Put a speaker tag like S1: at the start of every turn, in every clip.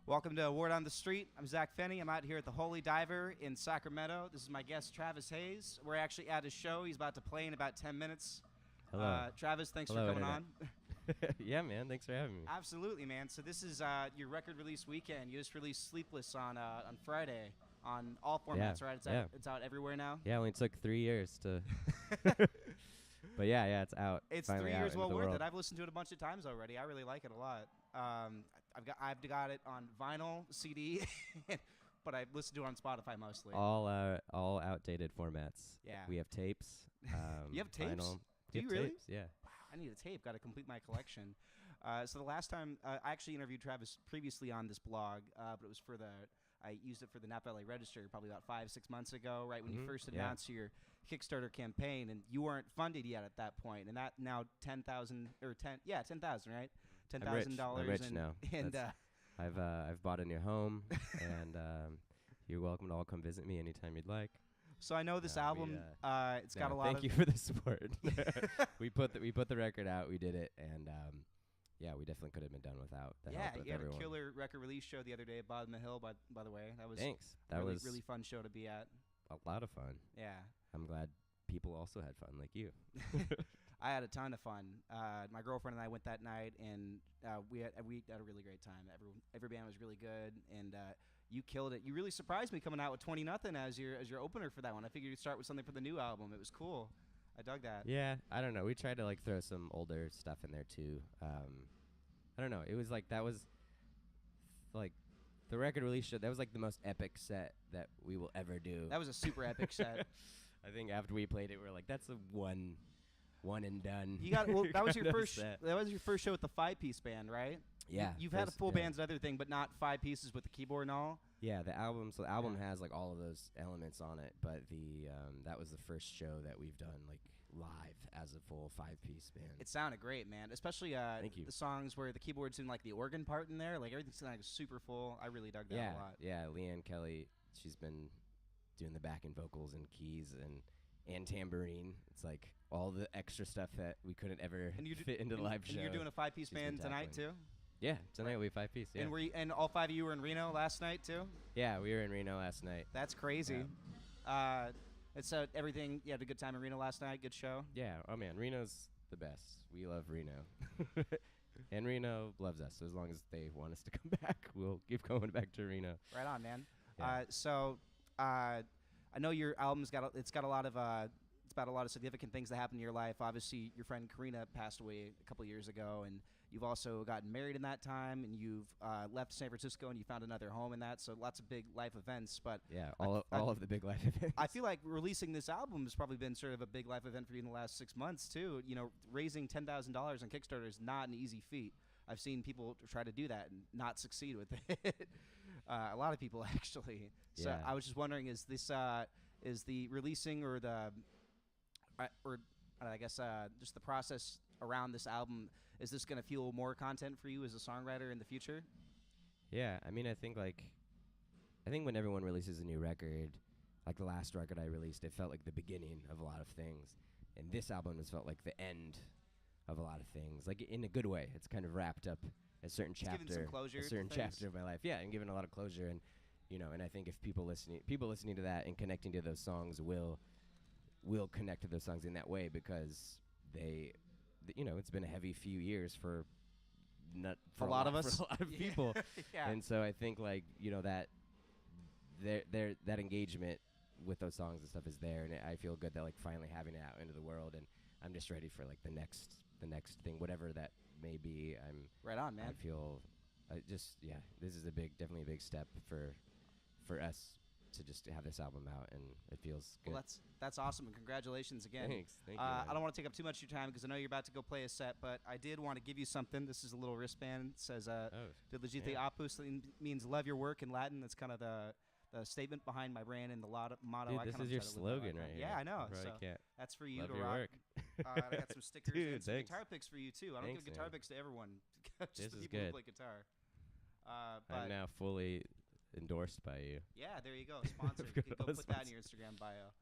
S1: Welcome to Word on the Street. I'm Zach Fennie. I'm out here at the Holy Diver in Sacramento. This is my guest, Travis Hayes. We're actually at his show. He's about to play in about 10 minutes.
S2: Hello.
S1: Travis, thanks
S2: Hello,
S1: for coming
S2: Internet.
S1: on.
S2: Yeah, man. Thanks for having me.
S1: Absolutely, man. So this is your record release weekend. You just released Sleepless on Friday on all formats, right? It's out everywhere now?
S2: Yeah, only took 3 years to... But yeah, it's out.
S1: It's
S2: finally
S1: 3 years
S2: out
S1: well
S2: into the
S1: worth
S2: world.
S1: it. I've listened to it a bunch of times already. I really like it a lot. I've got it on vinyl, CD, but I listen to it on Spotify mostly.
S2: All outdated formats.
S1: Yeah.
S2: We have tapes.
S1: You have tapes?
S2: Vinyl.
S1: Do
S2: We
S1: you
S2: have
S1: really?
S2: Tapes, yeah.
S1: I need a tape. Got to complete my collection. So the last time I actually interviewed Travis previously on this blog, but it was for I used it for the Napa LA Register probably about 5-6 months ago, right when you first announced your Kickstarter campaign, and you weren't funded yet at that point, and that now $10,000 right? $10,000.
S2: I'm rich now.
S1: And
S2: I've bought a new home, and you're welcome to all come visit me anytime you'd like.
S1: so I know this album. It's got a lot.
S2: Thank you for the support. we put the record out. We did it, and yeah, we definitely could have been done without the help of
S1: you had
S2: everyone.
S1: a killer record release show the other day at Bottom of the Hill. By the way, that was
S2: Thanks. That
S1: really,
S2: was
S1: really fun show to be at.
S2: a lot of fun.
S1: Yeah.
S2: I'm glad people also had fun like you.
S1: I had a ton of fun. My girlfriend and I went that night, and we had a really great time. Every band was really good, and you killed it. You really surprised me coming out with 20-0 as your opener for that one. I figured you'd start with something for the new album. It was cool. I dug that.
S2: Yeah, I don't know. We tried to throw some older stuff in there too. I don't know. It was that was the record release show. That was the most epic set that we will ever do.
S1: That was a super epic set.
S2: I think after we played it, we were like, that's a one and done.
S1: You got that was your first.
S2: set.
S1: That was your first show with the 5-piece band, right?
S2: Yeah.
S1: You've had a full band's other thing, but not 5 pieces with the keyboard and all.
S2: Yeah, the album. So the album has all of those elements on it, but the that was the first show that we've done live as a full 5-piece band.
S1: It sounded great, man. Especially
S2: Thank you.
S1: the songs where the keyboard's in the organ part in there. Everything sounded super full. I really dug that a lot.
S2: Yeah, Leanne Kelly, she's been doing the backing vocals and keys and tambourine. It's all the extra stuff that we couldn't ever fit into the live show.
S1: And you're doing a 5-piece band tonight too?
S2: Yeah, tonight will be 5-piece. Yeah.
S1: And all 5 of you were in Reno last night too?
S2: Yeah, we were in Reno last night.
S1: That's crazy. It's everything. You had a good time in Reno last night. Good show.
S2: Yeah. Oh man, Reno's the best. We love Reno, and Reno loves us. So as long as they want us to come back, we'll keep going back to Reno.
S1: Right on, man.
S2: Yeah.
S1: I know your album's got a lot of significant things that happened in your life. Obviously, your friend Karina passed away a couple years ago, and you've also gotten married in that time, and you've left San Francisco and you found another home in that. So lots of big life events. But
S2: yeah, all of the big life events.
S1: I feel like releasing this album has probably been sort of a big life event for you in the last 6 months too. Raising $10,000 on Kickstarter is not an easy feat. I've seen people try to do that and not succeed with it. A lot of people actually. So
S2: Yeah.
S1: I was just wondering, is the releasing or the just the process around this album, is this going to fuel more content for you as a songwriter in the future?
S2: Yeah, I mean, I think when everyone releases a new record, the last record I released, it felt like the beginning of a lot of things, and this album has felt like the end of a lot of things, in a good way. It's kind of wrapped up a certain chapter,
S1: giving some closure
S2: a certain
S1: to things.
S2: chapter of my life. Yeah, and giving a lot of closure, and and I think if people listening to that and connecting to those songs will connect to those songs in that way, because it's been a heavy few years for
S1: a lot of us,
S2: for a lot of people.
S1: Yeah.
S2: And so I think that that engagement with those songs and stuff is there, and I feel good that finally having it out into the world, and I'm just ready for the next thing, whatever that may be. I'm
S1: right on, man.
S2: I feel this is definitely a big step for us to just have this album out, and it feels good.
S1: Well, that's awesome, and congratulations again.
S2: Thank you.
S1: I don't want to take up too much of your time because I know you're about to go play a set, but I did want to give you something. This is a little wristband. It says, De Legite Opus, that means love your work in Latin. That's kind of the statement behind my brand and the motto.
S2: Dude, this is your slogan right here.
S1: Yeah, I know.
S2: So
S1: that's for you
S2: love
S1: to
S2: your
S1: rock.
S2: work.
S1: I got some stickers
S2: Dude,
S1: and some
S2: thanks.
S1: guitar picks for you too. I don't
S2: Thanks,
S1: give guitar
S2: man.
S1: picks to everyone. Just
S2: This
S1: the
S2: is
S1: people who
S2: good.
S1: play guitar.
S2: I'm
S1: But
S2: now fully endorsed by you.
S1: yeah, there you go. Sponsored. You can go put that in your Instagram bio.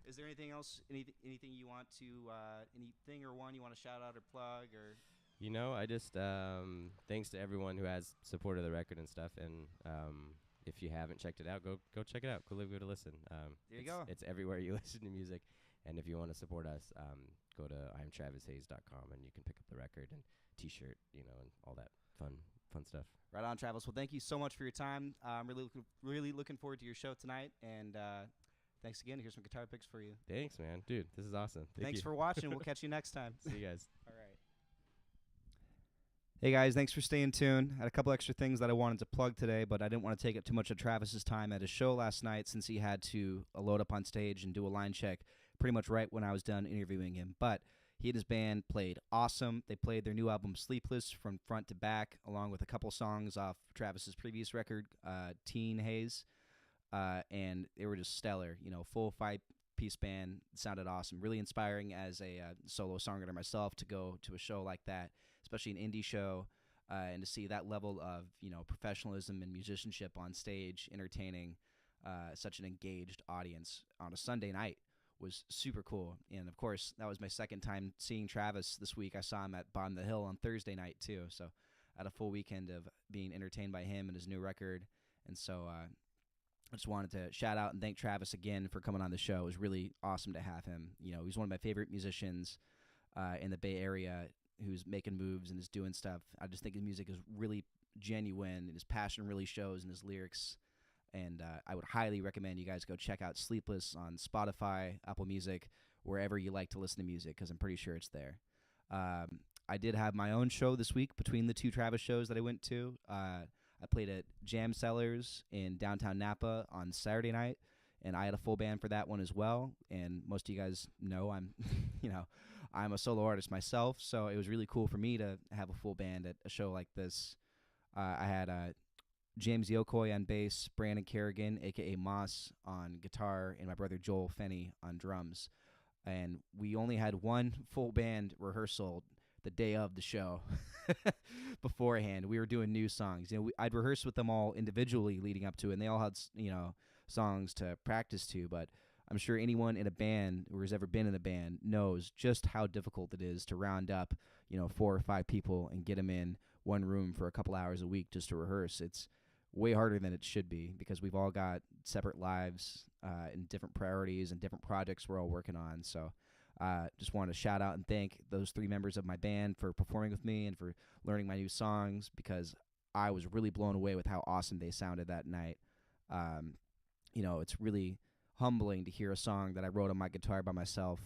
S1: Is there anything else? Anything you want to? Anything or one you want to shout out or plug or?
S2: I just thanks to everyone who has supported the record and stuff. And if you haven't checked it out, go check it out. Go give it a listen.
S1: There you go.
S2: It's everywhere you listen to music. And if you want to support us, go to imtravishayes.com and you can pick up the record and T-shirt, and all that fun stuff.
S1: Right on, Travis. Well, thank you so much for your time. I'm really looking forward to your show tonight. And thanks again. Here's some guitar picks for you.
S2: Thanks, man. Dude, this is awesome.
S1: Thanks for watching. We'll catch you next time.
S2: See you guys.
S1: All right. Hey, guys. Thanks for staying tuned. I had a couple extra things that I wanted to plug today, but I didn't want to take up too much of Travis's time at his show last night since he had to load up on stage and do a line check pretty much right when I was done interviewing him. But he and his band played awesome. They played their new album, Sleepless, from front to back, along with a couple songs off Travis's previous record, Teen Haze. And they were just stellar. Full 5-piece band. Sounded awesome. Really inspiring as a solo songwriter myself to go to a show like that, especially an indie show, and to see that level of professionalism and musicianship on stage, entertaining such an engaged audience on a Sunday night was super cool. And of course, that was my second time seeing Travis this week. I saw him at Bottom of the Hill on Thursday night too. So I had a full weekend of being entertained by him and his new record. And so I just wanted to shout out and thank Travis again for coming on the show. It was really awesome to have him. He's one of my favorite musicians in the Bay Area who's making moves and is doing stuff. I just think his music is really genuine and his passion really shows in his lyrics. And I would highly recommend you guys go check out Sleepless on Spotify, Apple Music, wherever you like to listen to music, because I'm pretty sure it's there. I did have my own show this week between the two Travis shows that I went to. I played at Jam Cellars in downtown Napa on Saturday night, and I had a full band for that one as well. And most of you guys know I'm, I'm a solo artist myself, so it was really cool for me to have a full band at a show like this. I had James Yokoi on bass, Brandon Kerrigan, a.k.a. Moss, on guitar, and my brother Joel Fennie on drums. And we only had one full band rehearsal the day of the show beforehand. We were doing new songs. I'd rehearse with them all individually leading up to it, and they all had, songs to practice to, but I'm sure anyone in a band or has ever been in a band knows just how difficult it is to round up, 4 or 5 people and get them in one room for a couple hours a week just to rehearse. It's way harder than it should be because we've all got separate lives and different priorities and different projects we're all working on. So just want to shout out and thank those 3 members of my band for performing with me and for learning my new songs, because I was really blown away with how awesome they sounded that night. It's really humbling to hear a song that I wrote on my guitar by myself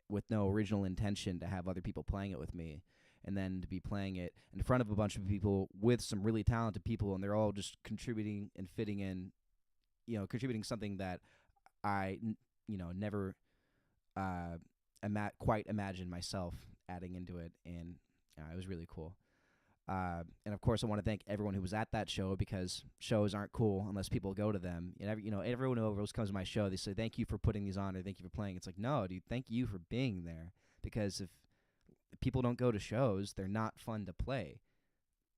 S1: with no original intention to have other people playing it with me, and then to be playing it in front of a bunch of people with some really talented people, and they're all just contributing and fitting in, contributing something that I, never quite imagined myself adding into it, and it was really cool. And of course, I want to thank everyone who was at that show, because shows aren't cool unless people go to them. And everyone who always comes to my show, they say, "Thank you for putting these on," or "Thank you for playing." It's like, no, dude, thank you for being there, because if people don't go to shows, they're not fun to play.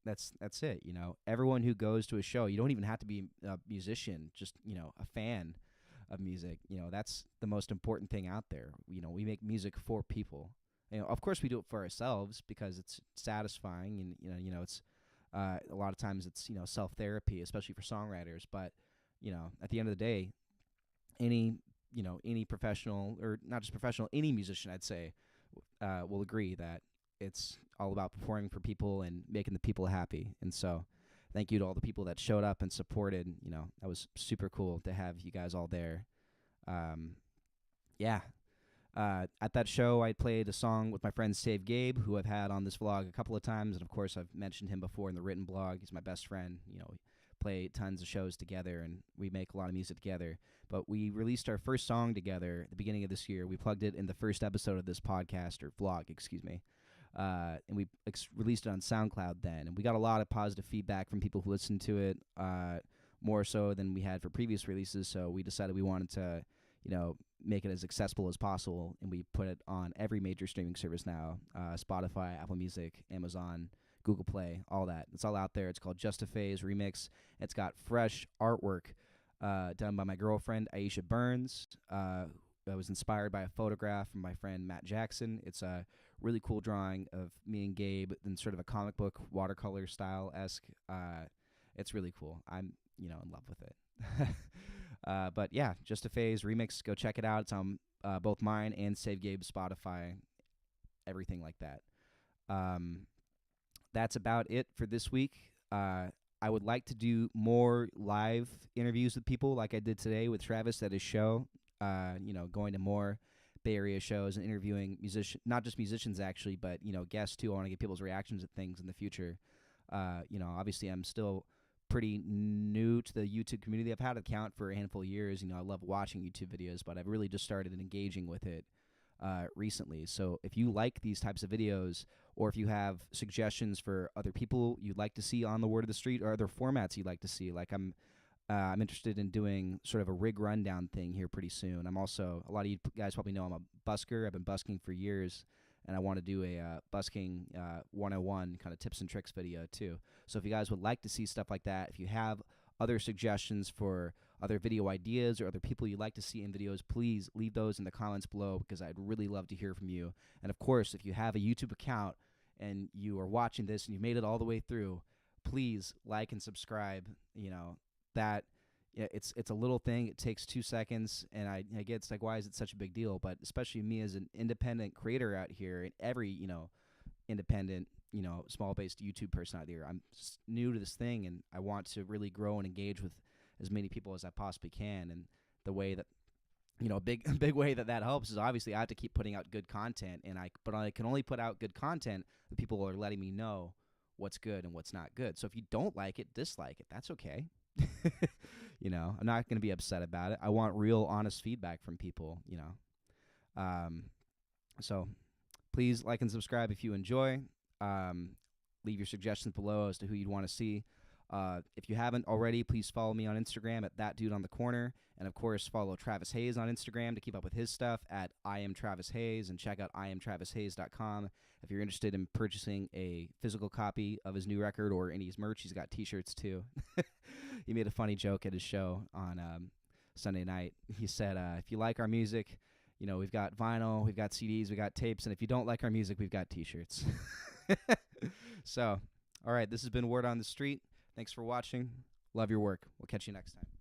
S1: That's it. Everyone who goes to a show, you don't even have to be a musician, just a fan of music. That's the most important thing out there. We make music for people. Of course we do it for ourselves because it's satisfying, and it's a lot of times it's self-therapy, especially for songwriters. But at the end of the day, any professional, or not just professional, any musician, I'd say, will agree that it's all about performing for people and making the people happy. And so thank you to all the people that showed up and supported. That was super cool to have you guys all there. At that show, I played a song with my friend Save Gabe, who I've had on this vlog a couple of times, and of course I've mentioned him before in the written blog. He's my best friend. We play tons of shows together, and we make a lot of music together. But we released our first song together at the beginning of this year. We plugged it in the first episode of this podcast, or vlog, excuse me. And we released it on SoundCloud then, and we got a lot of positive feedback from people who listened to it, more so than we had for previous releases. So we decided we wanted to make it as accessible as possible, and we put it on every major streaming service now, Spotify, Apple Music, Amazon, Google Play, all that. It's all out there. It's called Just a Phase Remix. It's got fresh artwork done by my girlfriend, Aisha Burns, was inspired by a photograph from my friend Matt Jackson. It's a really cool drawing of me and Gabe in sort of a comic book watercolor style-esque. It's really cool. I'm, in love with it. But yeah, Just a Phase remix. Go check it out. It's on both mine and Save Gabe's Spotify, everything like that. That's about it for this week. I would like to do more live interviews with people like I did today with Travis at his show. Going to more Bay Area shows and interviewing not just musicians actually, but guests too. I want to get people's reactions at things in the future. Obviously I'm still pretty new to the YouTube community. I've had an account for a handful of years. I love watching YouTube videos, but I've really just started engaging with it recently. So if you like these types of videos, or if you have suggestions for other people you'd like to see on the Word of the Street, or other formats you'd like to see, like I'm interested in doing sort of a rig rundown thing here pretty soon. I'm also, a lot of you guys probably know I'm a busker. I've been busking for years, and I want to do a busking 101 kind of tips and tricks video too. So if you guys would like to see stuff like that, if you have other suggestions for other video ideas or other people you'd like to see in videos, please leave those in the comments below, because I'd really love to hear from you. And of course, if you have a YouTube account and you are watching this and you made it all the way through, please like and subscribe. It's a little thing. It takes 2 seconds, and I get it's like, why is it such a big deal? But especially me as an independent creator out here, and every independent small-based YouTube person out here, I'm new to this thing, and I want to really grow and engage with as many people as I possibly can. And the way that a big way that helps is obviously I have to keep putting out good content, but I can only put out good content that people are letting me know what's good and what's not good. So if you don't like it, dislike it. That's okay. I'm not going to be upset about it. I want real, honest feedback from people. So please like and subscribe if you enjoy. Leave your suggestions below as to who you'd want to see. If you haven't already, please follow me on Instagram at ThatDudeOnTheCorner. And, of course, follow Travis Hayes on Instagram to keep up with his stuff at IamTravisHayes. And check out IamTravisHayes.com if you're interested in purchasing a physical copy of his new record or any of his merch. He's got T-shirts, too. He made a funny joke at his show on Sunday night. He said, if you like our music, we've got vinyl, we've got CDs, we've got tapes. And if you don't like our music, we've got T-shirts. So, all right, this has been Word on the Street. Thanks for watching. Love your work. We'll catch you next time.